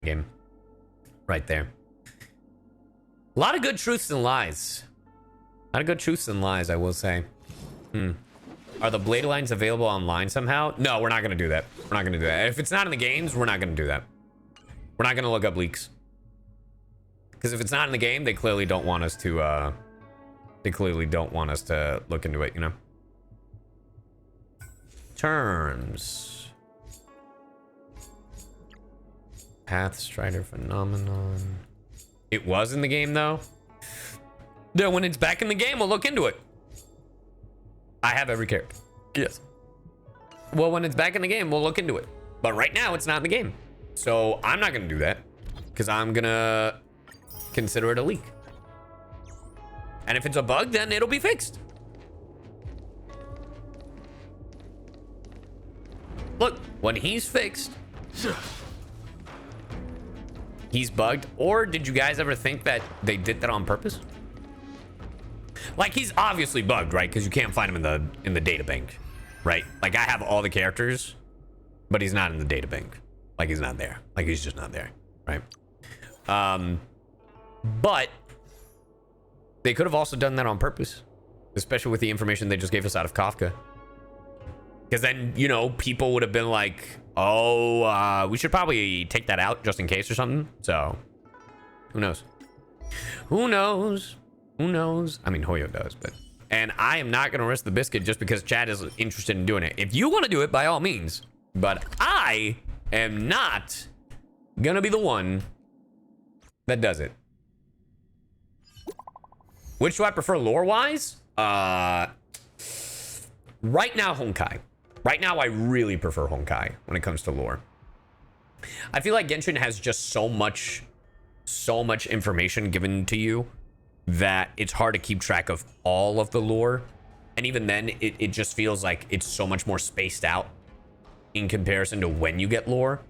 game. Right there. A lot of good truths and lies. A lot of good truths and lies, I will say. Are the blade lines available online somehow? No, we're not going to do that. We're not going to do that. If it's not in the games, we're not going to do that. We're not going to look up leaks. Because if it's not in the game, they clearly don't want us to, look into it, you know? Terms. Path Strider Phenomenon. It was in the game, though? Then when it's back in the game, we'll look into it. I have every character. Yes. Well, when it's back in the game, we'll look into it. But right now, it's not in the game. So I'm not going to do that. Because I'm going to consider it a leak. And if it's a bug, then it'll be fixed. Look, when he's fixed, he's bugged. Or did you guys ever think that they did that on purpose? Like, he's obviously bugged, right? Because you can't find him in the data bank, right? Like, I have all the characters, but he's not in the data bank. Like, he's not there. Like, he's just not there, right? But they could have also done that on purpose, especially with the information they just gave us out of Kafka. Because then, you know, people would have been like, oh, we should probably take that out just in case or something. So, who knows? Who knows? Who knows? I mean, Hoyo does, but... And I am not going to risk the biscuit just because Chad is interested in doing it. If you want to do it, by all means. But I am not going to be the one that does it. Which do I prefer lore-wise? Right now, Honkai. Right now, I really prefer Honkai when it comes to lore. I feel like Genshin has just so much information given to you that it's hard to keep track of all of the lore. And even then, it just feels like it's so much more spaced out in comparison to when you get lore.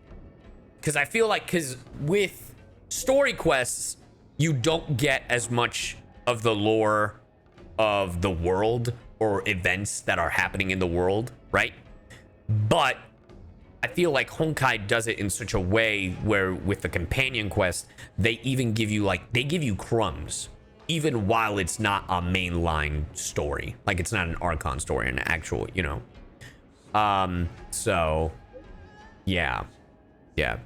Because I feel like, with story quests, you don't get as much of the lore of the world or events that are happening in the world, right? But I feel like Honkai does it in such a way where with the companion quest, they even give you they give you crumbs, even while it's not a mainline story. Like, it's not an Archon story, an actual, you know. So yeah.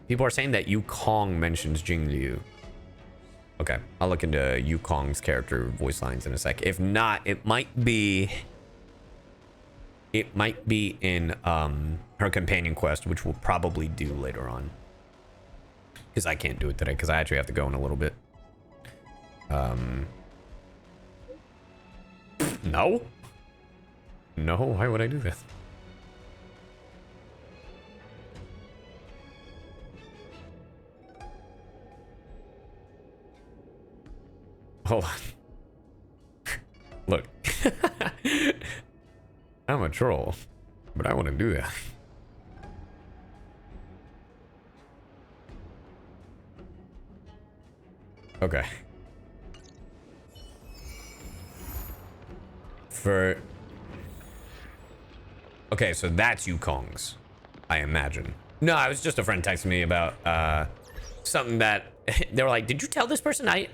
People are saying that Yukong mentions Jingliu. Okay, I'll look into Yukong's character voice lines in a sec. If not, it might be in her companion quest, which we'll probably do later on. Because I can't do it today, because I actually have to go in a little bit. No, why would I do this? Hold on. Look. I'm a troll, but I want to do that. Okay. Okay, so that's Yukong's, I imagine. No, it was just a friend texting me about something that they were like, did you tell this person I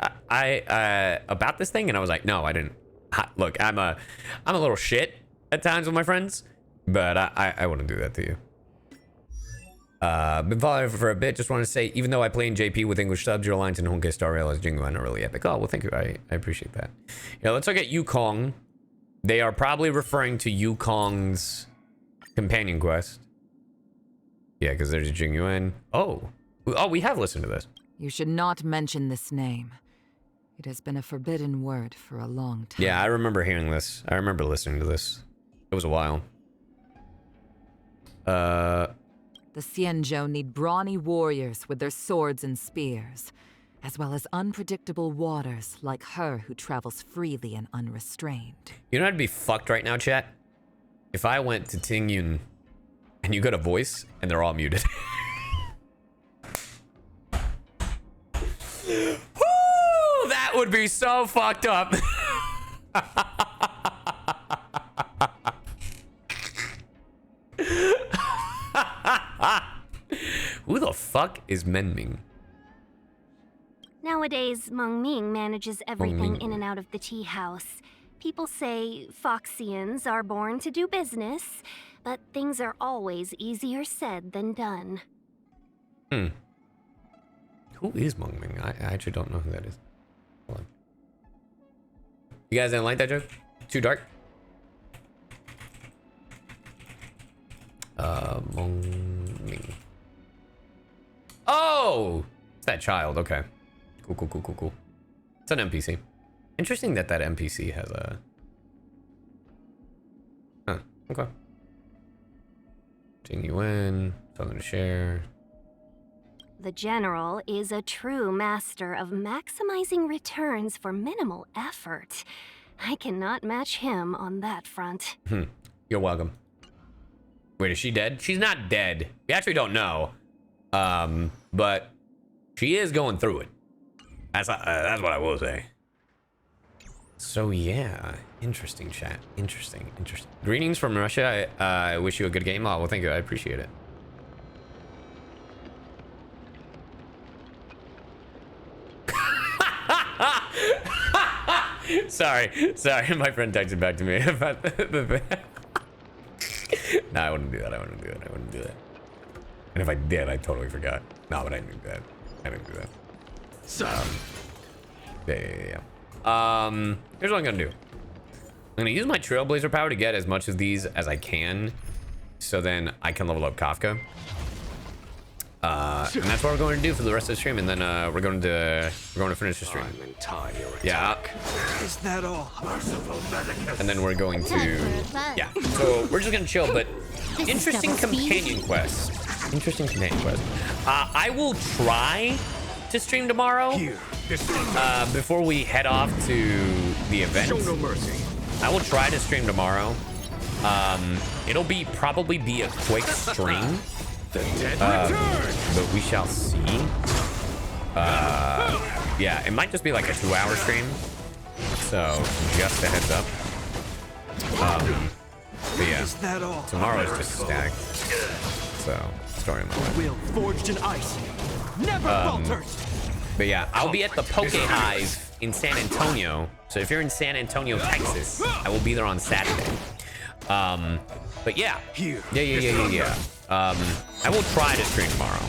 about this thing? And I was like, no, I didn't. Look, I'm a little shit at times with my friends, but I wouldn't do that to you. Been following for a bit. Just want to say, even though I play in JP with English subs, your lines in Honkai Star Rail as Jingu are really epic. Oh, well, thank you. I appreciate that. Yeah, let's look at Yukong. They are probably referring to Yukong's companion quest. Yeah, because there's Jingyuan. Oh, we have listened to this. You should not mention this name. It has been a forbidden word for a long time. Yeah, I remember hearing this. I remember listening to this. It was a while. The Xianzhou need brawny warriors with their swords and spears, as well as unpredictable waters like her who travels freely and unrestrained. You know what'd be fucked right now, chat? If I went to Tingyun and you got a voice and they're all muted. Woo! That would be so fucked up. Who the fuck is Menming? Nowadays, Meng Ming manages everything in and out of the tea house. People say Foxians are born to do business, but things are always easier said than done. Who is Meng Ming? I actually don't know who that is. Hold on. You guys didn't like that joke? Too dark? Meng Ming. Oh! It's that child. Okay. Cool. It's an NPC. Interesting that NPC has a... Huh. Okay. Jing Yuan. Something to share. The General is a true master of maximizing returns for minimal effort. I cannot match him on that front. You're welcome. Wait, is she dead? She's not dead. We actually don't know. But she is going through it. That's what I will say. So yeah, interesting chat. Interesting. Greetings from Russia. I wish you a good game. Oh, well, thank you. I appreciate it. Sorry. My friend texted back to me about the No, I wouldn't do that. And if I did, I totally forgot. No, but I didn't do that. Yeah. Here's what I'm gonna do. I'm gonna use my Trailblazer power to get as much of these as I can, so then I can level up Kafka. And that's what we're going to do for the rest of the stream, and then we're going to finish the stream. Yeah. Is that all? And then we're going to So we're just gonna chill, but interesting companion quest. I will try to stream tomorrow. Before we head off to the event. Show no mercy. I will try to stream tomorrow. It'll probably be a quick stream. But we shall see. Yeah, it might just be like a 2-hour stream. So just a heads up. But yeah, tomorrow is just static. So story of my life. Will forged in ice never falters. But yeah, I'll be at the Poke Hive in San Antonio. So if you're in San Antonio, Texas, I will be there on Saturday. But yeah. Yeah. I will try to stream tomorrow.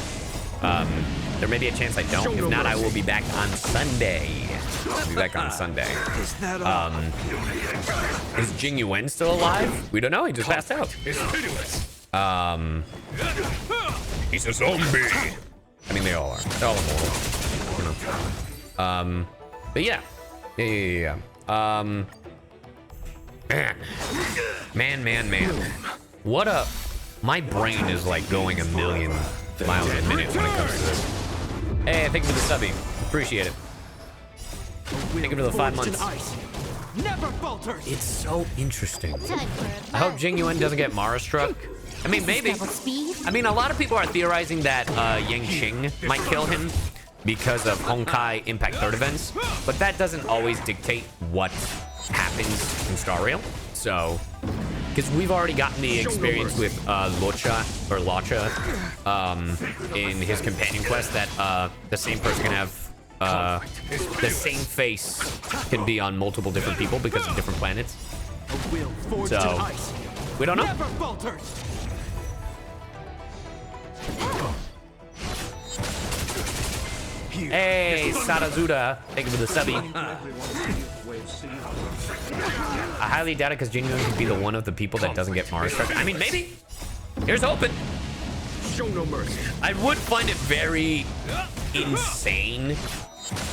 There may be a chance I don't. If not, I will be back on Sunday. Is Jing Yuan still alive? We don't know. He just passed out. He's a zombie. I mean, they all are. They're all immortal. But yeah. Man. What a... My brain is like going a million miles a minute when it comes to this. Hey, thank you for the subbing. Appreciate it. Thank you for the 5 months. It's so interesting. I hope Jing Yuan doesn't get Mara struck. I mean, maybe. I mean, a lot of people are theorizing that Yang Qing might kill him because of Honkai Impact 3rd events, but that doesn't always dictate what happens in Star Rail. So, because we've already gotten the experience with Lacha in his companion quest that the same person can have the same face can be on multiple different people because of different planets. So, we don't know. Hey, Sarazuda, thank you for the subby. I highly doubt it because Jing Yuan could be the one of the people that doesn't get Mara struck. I mean, maybe. Here's hoping. Show no mercy. I would find it very insane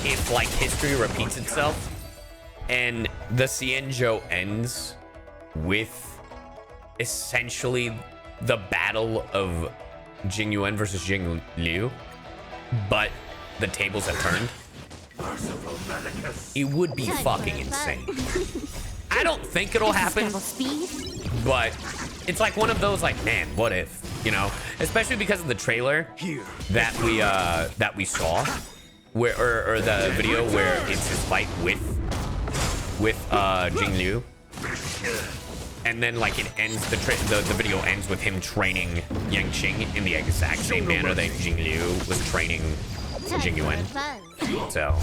if, like, history repeats itself and the Xianzhou ends with essentially the battle of Jing Yuan versus Jing Liu, but the tables have turned. It would be fucking insane. I don't think it'll happen, but it's like one of those, like, man, what if, you know? Especially because of the trailer that we saw, where or the video where it's his fight with Jing Liu, and then like it ends the video ends with him training Yang Qing in the exact same manner that Jing Liu was training Jingyuan. So,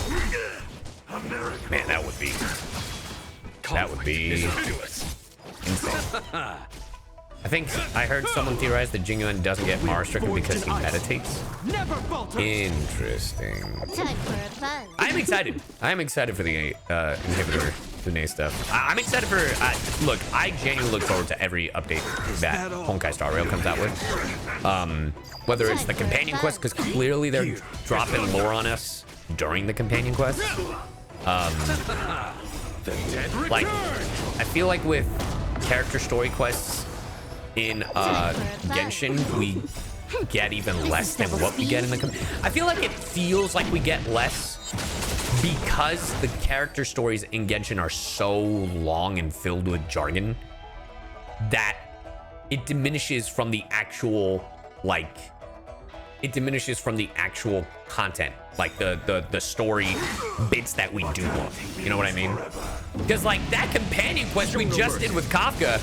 man, that would be insane. I think I heard someone theorize that Jingyuan doesn't get Mara stricken because he meditates. Interesting. I'm excited. I'm excited for the inhibitor Dune stuff. I'm excited for. Look, I genuinely look forward to every update that Honkai Star Rail comes out with. Whether it's the companion quest, because clearly they're dropping lore on us during the companion quest. Like, I feel like with character story quests in Genshin, we get even less than what we get in the. I feel like it feels like we get less because the character stories in Genshin are so long and filled with jargon that it diminishes from the actual content, like the story bits that we do want. You know what I mean? Because like that companion quest we just did with Kafka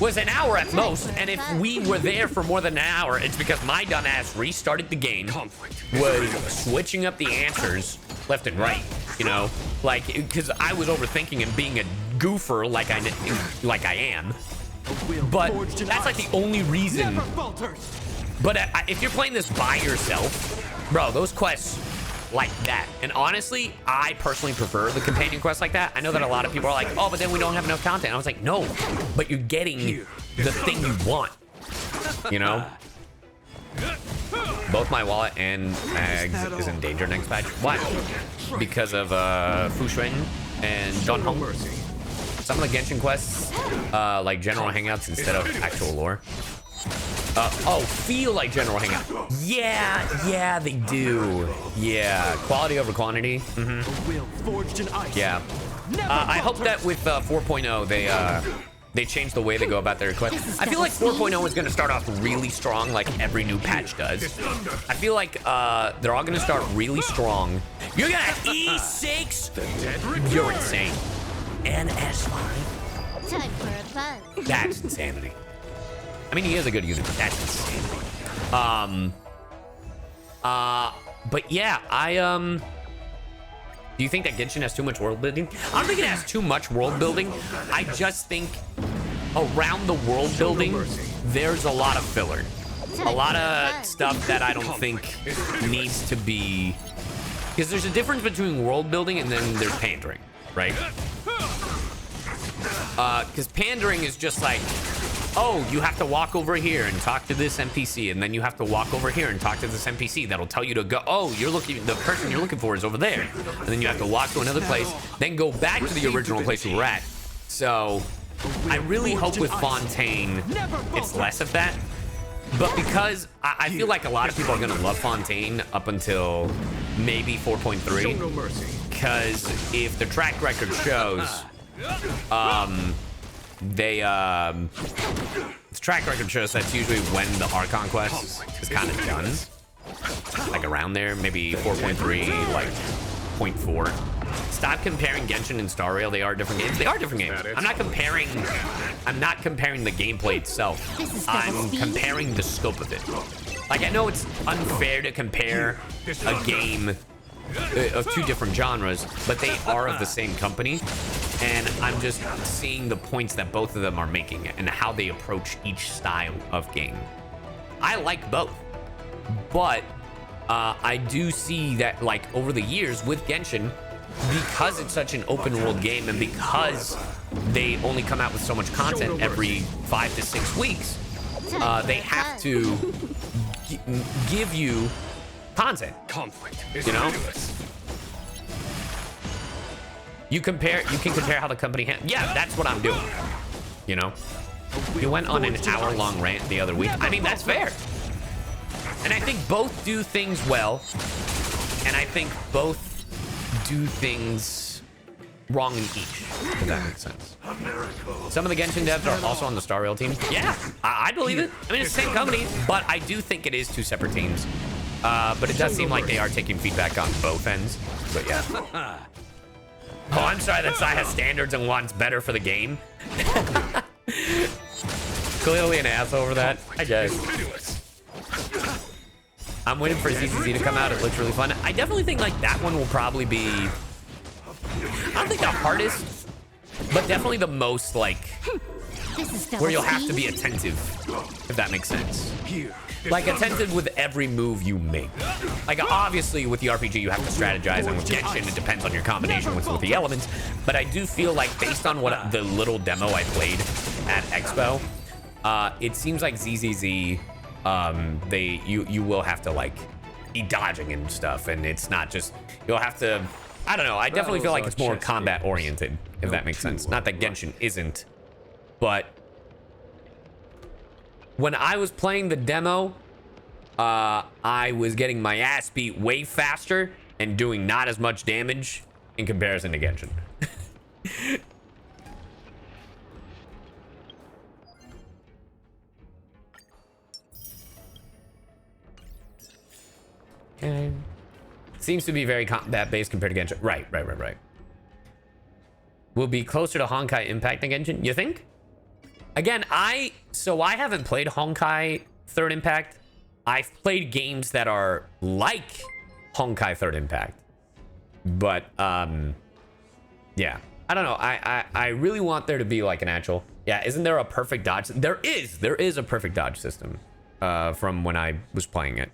was an hour at most, and if we were there for more than an hour, it's because my dumb ass restarted the game, was switching up the answers left and right, you know, like because I was overthinking and being a goofer like I am. But that's like the only reason. But if you're playing this by yourself, bro, those quests like that. And honestly, I personally prefer the companion quests like that. I know that a lot of people are like, oh, but then we don't have enough content. I was like, no, but you're getting the thing you want, you know? Both my wallet and Mags is in danger next patch. Why? Because of Fu Shuan and John Hong. Some of the Genshin quests, like general hangouts instead of actual lore. Feel like general hangout. Yeah, they do. Yeah, quality over quantity. Yeah. I hope that with 4.0 they change the way they go about their requests. I feel like 4.0 is going to start off really strong, like every new patch does. I feel like they're all going to start really strong. You're gonna E6. You're insane. NS5. Time for a buzz. That's insanity. I mean, he is a good unit, but that's insanity. But yeah, do you think that Genshin has too much world building? I don't think it has too much world building. I just think around the world building, there's a lot of filler. A lot of stuff that I don't think needs to be, because there's a difference between world building and then there's pandering, right? Because pandering is just like, oh, you have to walk over here and talk to this NPC, and then you have to walk over here and talk to this NPC that'll tell you to go. Oh, the person you're looking for is over there, and then you have to walk to another place, then go back to the original place you were at. So I really hope with Fontaine it's less of that, but because I feel like a lot of people are gonna love Fontaine up until maybe 4.3, because if the track record shows, the track record shows that's usually when the Archon quest is kind of done, like around there, maybe 4.3, like 0.4. Stop comparing Genshin and Star Rail. They are different games. They are different games. I'm not comparing the gameplay itself. I'm comparing the scope of it. Like, I know it's unfair to compare a game of two different genres, but they are of the same company, and I'm just seeing the points that both of them are making and how they approach each style of game. I like both, but I do see that, like, over the years with Genshin, because it's such an open world game and because they only come out with so much content every 5 to 6 weeks, they have to give you content, you know? You can compare how the company yeah, that's what I'm doing, you know? You went on an hour-long rant the other week. I mean, that's fair. And I think both do things well, and I think both do things wrong in each, if that makes sense. Some of the Genshin devs are also on the Star Rail team. Yeah, I believe it. I mean, it's the same company, but I do think it is two separate teams. But it does seem like they are taking feedback on both ends. But yeah. Oh, I'm sorry that Sai has standards and wants better for the game. Clearly an asshole over that, I guess. I'm waiting for ZZZ to come out. It looks really fun. I definitely think like that one will probably be, I don't think the hardest, but definitely the most like, where you'll have to be attentive, if that makes sense. Like attentive with every move you make. Like obviously with the RPG you have to strategize, and with Genshin it depends on your combination with the elements. But I do feel like based on what the little demo I played at Expo, it seems like ZZZ, you will have to like be dodging and stuff, and it's not just, you'll have to, I don't know, I definitely feel like it's more combat oriented, if that makes sense. Not that Genshin isn't, but when I was playing the demo, I was getting my ass beat way faster and doing not as much damage in comparison to Genshin. Okay. Seems to be very combat-based compared to Genshin. Right. Will be closer to Honkai Impact than Genshin, you think? Again, I haven't played Honkai Third Impact. I've played games that are like Honkai Third Impact. But, yeah. I don't know. I really want there to be like an actual... Yeah, isn't there a perfect dodge? There is a perfect dodge system from when I was playing it.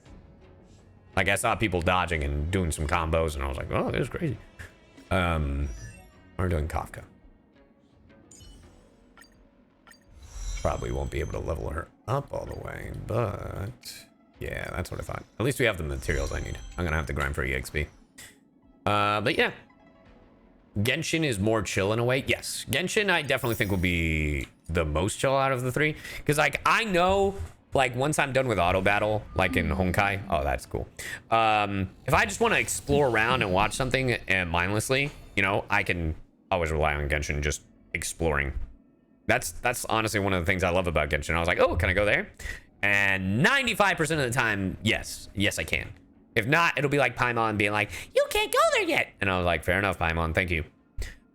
Like, I saw people dodging and doing some combos, and I was like, oh, this is crazy. We're doing Kafka. Probably won't be able to level her up all the way, but... Yeah, that's what I thought. At least we have the materials I need. I'm gonna have to grind for EXP. But yeah. Genshin is more chill in a way. Yes, Genshin I definitely think will be the most chill out of the three. Because, like, I know... Like, once I'm done with auto battle, like in Honkai, oh, that's cool. If I just want to explore around and watch something and mindlessly, you know, I can always rely on Genshin just exploring. That's honestly one of the things I love about Genshin. I was like, oh, can I go there? And 95% of the time, yes, I can. If not, it'll be like Paimon being like, you can't go there yet. And I was like, fair enough, Paimon, thank you.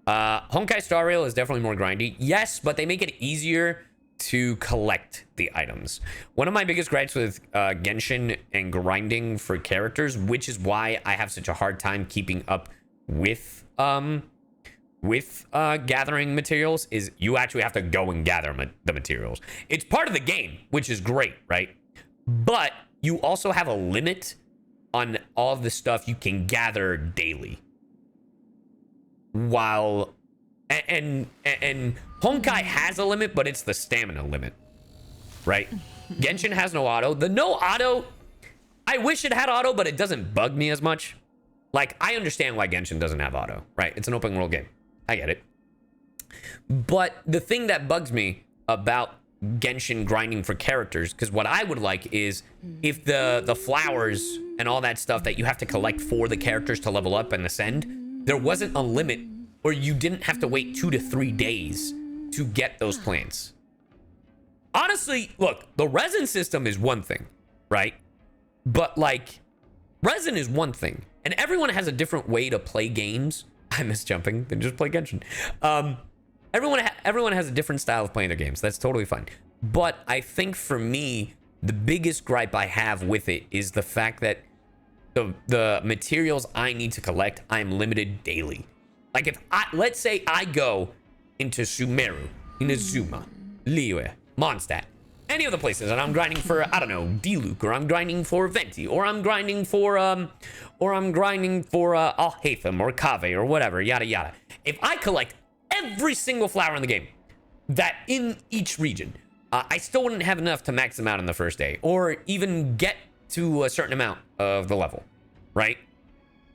Honkai Star Rail is definitely more grindy. Yes, but they make it easier to collect the items. One of my biggest gripes with Genshin and grinding for characters, which is why I have such a hard time keeping up with gathering materials, is you actually have to go and gather the materials. It's part of the game, which is great, right? But you also have a limit on all the stuff you can gather daily. While and Honkai has a limit, but it's the stamina limit, right? Genshin has no auto. The no auto, I wish it had auto, but it doesn't bug me as much. Like, I understand why Genshin doesn't have auto, right? It's an open world game. I get it. But the thing that bugs me about Genshin grinding for characters, because what I would like is if the flowers and all that stuff that you have to collect for the characters to level up and ascend, there wasn't a limit, or you didn't have to wait 2 to 3 days to get those plants. Honestly, look, the resin system is one thing, right? But like, resin is one thing, and everyone has a different way to play games. I miss jumping, then just play Genshin. Everyone has a different style of playing their games. That's totally fine. But I think for me, the biggest gripe I have with it is the fact that the materials I need to collect, I'm limited daily. Like, if let's say I go into Sumeru, Inazuma, Liyue, Mondstadt, any of the places, and I'm grinding for, I don't know, Diluc, or I'm grinding for Venti, or I'm grinding for Alhaitham, or Kaveh, or whatever, yada yada. If I collect every single flower in the game, that in each region, I still wouldn't have enough to max them out in the first day, or even get to a certain amount of the level, right?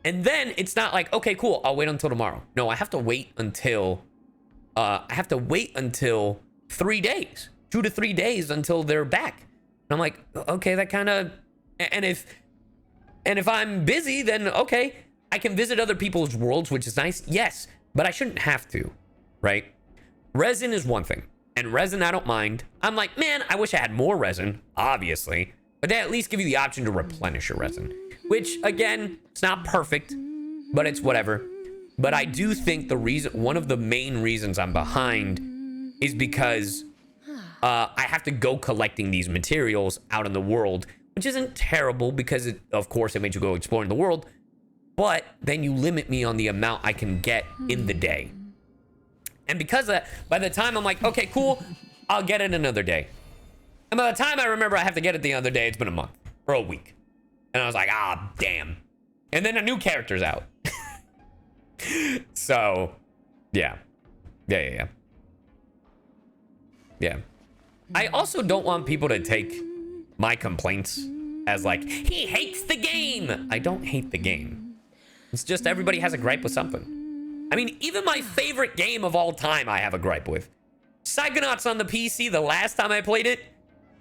And then it's not like, okay, cool, I'll wait until tomorrow. No, I have to wait until 3 days, 2 to 3 days until they're back. And I'm like, okay, that kind of, and if I'm busy, then okay, I can visit other people's worlds, which is nice, yes, but I shouldn't have to, right? Resin is one thing, and resin I don't mind. I'm like, man, I wish I had more resin, obviously, but they at least give you the option to replenish your resin, which again, it's not perfect, but it's whatever. But I do think one of the main reasons I'm behind is because I have to go collecting these materials out in the world, which isn't terrible because, of course, it made you go exploring the world. But then you limit me on the amount I can get in the day. And because of that, by the time I'm like, okay, cool, I'll get it another day. And by the time I remember I have to get it the other day, it's been a month or a week. And I was like, ah, damn. And then a new character's out. So, yeah. Yeah. I also don't want people to take my complaints as like, he hates the game. I don't hate the game. It's just everybody has a gripe with something. I mean, even my favorite game of all time, I have a gripe with. Psychonauts on the PC, the last time I played it,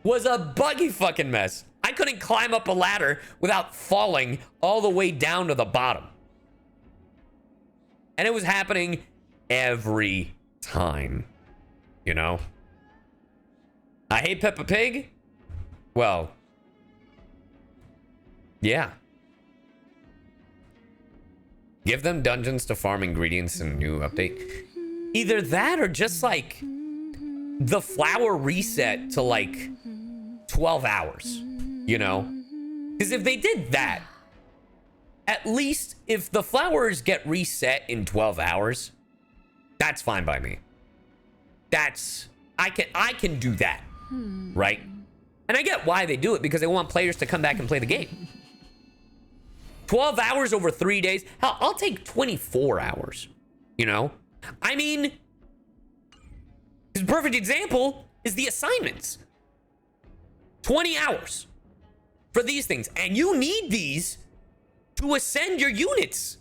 was a buggy fucking mess. I couldn't climb up a ladder without falling all the way down to the bottom. And it was happening every time, you know? I hate Peppa Pig. Well, yeah. Give them dungeons to farm ingredients in a new update. Either that or just like the flower reset to like 12 hours, you know? Because if they did that, at least if the flowers get reset in 12 hours, that's fine by me. I can do that, right? And I get why they do it, because they want players to come back and play the game. 12 hours over 3 days. Hell, I'll take 24 hours, you know? I mean, a perfect example is the assignments. 20 hours for these things. And you need these to ascend your units.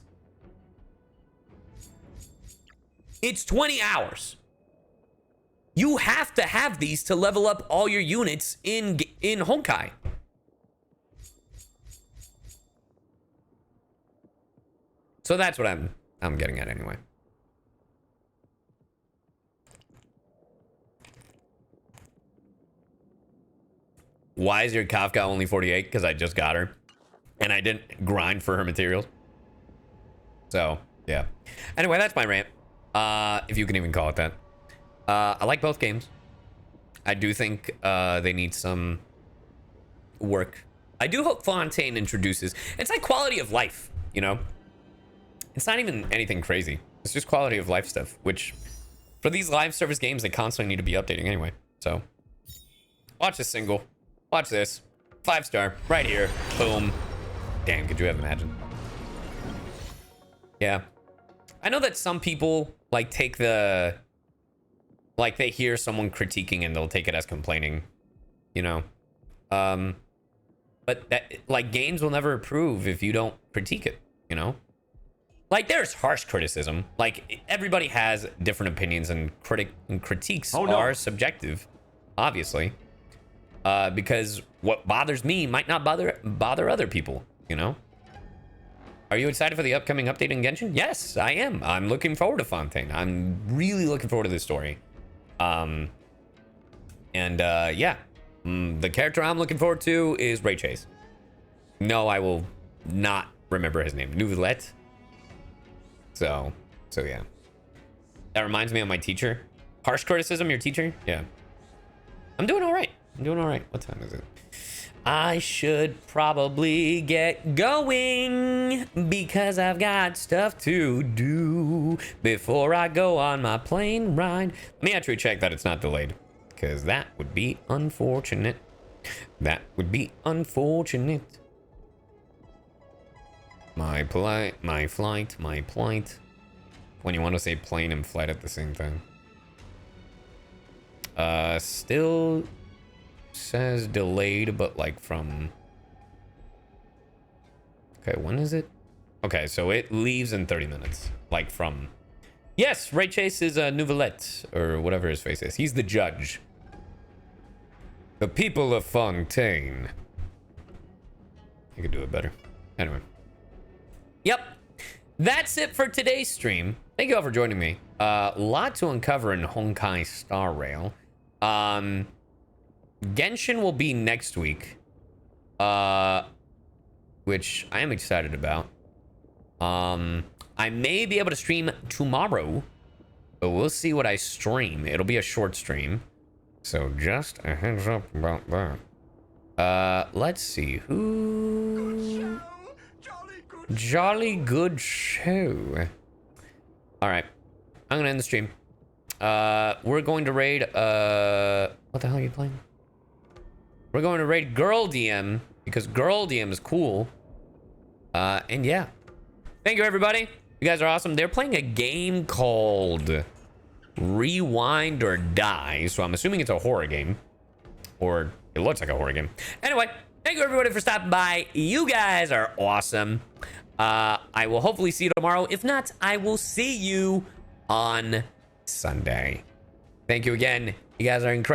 It's 20 hours. You have to have these to level up all your units in Honkai. So that's what I'm getting at anyway. Why is your Kafka only 48? Because I just got her. And I didn't grind for her materials. So, yeah. Anyway, that's my rant. If you can even call it that. I like both games. I do think they need some work. I do hope Fontaine introduces... It's like quality of life, you know? It's not even anything crazy. It's just quality of life stuff, which for these live service games, they constantly need to be updating anyway. So watch this single. Watch this. 5-star right here. Boom. Damn, could you have imagined? Yeah. I know that some people like take the... Like they hear someone critiquing and they'll take it as complaining, you know? But that, like, games will never improve if you don't critique it, you know? Like, there's harsh criticism. Like, everybody has different opinions, and critiques are subjective, obviously. Because what bothers me might not bother other people, you know? Are you excited for the upcoming update in Genshin? Yes, I am. I'm looking forward to Fontaine. I'm really looking forward to this story. Yeah. The character I'm looking forward to is Ray Chase. No, I will not remember his name. Nouvellette. So yeah. That reminds me of my teacher. Harsh criticism, your teacher? Yeah. I'm doing all right. What time is it? I should probably get going because I've got stuff to do before I go on my plane ride. Let me actually check that it's not delayed, because that would be unfortunate. My flight. When you want to say plane and flight at the same time. Still says delayed, but like from... Okay, when is it? Okay, so it leaves in 30 minutes. Like from... Yes, Ray Chase is a Nouvellette, or whatever his face is. He's the judge. The people of Fontaine. You could do it better. Anyway. Yep. That's it for today's stream. Thank you all for joining me. Lot to uncover in Honkai Star Rail. Genshin will be next week. Which I am excited about. I may be able to stream tomorrow, but we'll see what I stream. It'll be a short stream. So just a heads up about that. Let's see. Who? Jolly good show. All right. I'm gonna end the stream. We're going to raid, what the hell are you playing? We're going to raid Girl DM because Girl DM is cool. And yeah. Thank you, everybody. You guys are awesome. They're playing a game called Rewind or Die. So I'm assuming it's a horror game. Or it looks like a horror game. Anyway, thank you, everybody, for stopping by. You guys are awesome. I will hopefully see you tomorrow. If not, I will see you on Sunday. Thank you again. You guys are incredible.